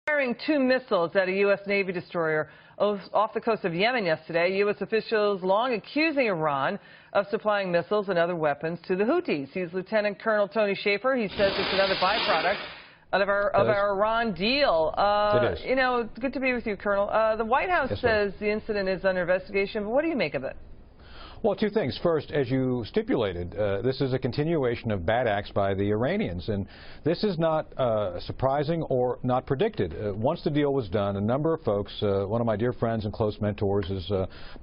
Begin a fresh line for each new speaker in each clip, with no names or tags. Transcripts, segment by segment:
Firing 2 missiles at a U.S. Navy destroyer off the coast of Yemen yesterday. U.S. officials long accusing Iran of supplying missiles and other weapons to the Houthis. He's Lieutenant Colonel Tony Shaffer. He says it's another byproduct of our Iran deal.
It is.
You know, good to be with you, Colonel. The White House says the incident is under investigation, but what do you make of it?
Well, two things. First, as you stipulated, this is a continuation of bad acts by the Iranians, and this is not surprising or not predicted. Once the deal was done, a number of folks, one of my dear friends and close mentors is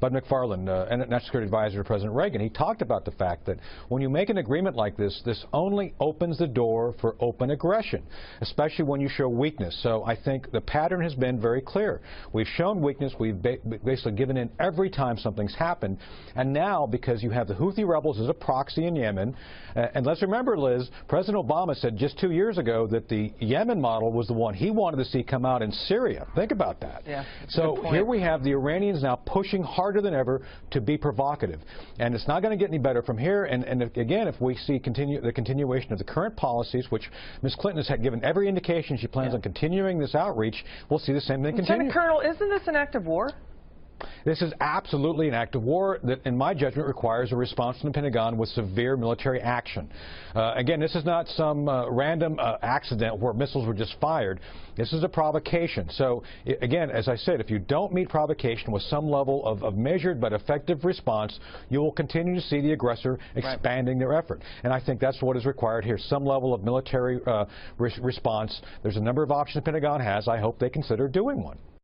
Bud McFarland, National Security Advisor to President Reagan. He talked about the fact that when you make an agreement like this, this only opens the door for open aggression, especially when you show weakness. So I think the pattern has been very clear. We've shown weakness. We've basically given in every time something's happened, and now because you have the Houthi rebels as a proxy in Yemen. And let's remember, Liz, President Obama said just 2 years ago that the Yemen model was the one he wanted to see come out in Syria. Think about that.
Yeah,
so here we have the Iranians now pushing harder than ever to be provocative. And it's not going to get any better from here. And again, if we see the continuation of the current policies, which Ms. Clinton has given every indication she plans on continuing this outreach, we'll see the same thing continue.
Lieutenant Colonel, isn't this an act of war?
This is absolutely an act of war that, in my judgment, requires a response from the Pentagon with severe military action. Again, this is not some random accident where missiles were just fired. This is a provocation. So, again, as I said, if you don't meet provocation with some level of measured but effective response, you will continue to see the aggressor expanding their effort. And I think that's what is required here, some level of military response. There's a number of options the Pentagon has. I hope they consider doing one.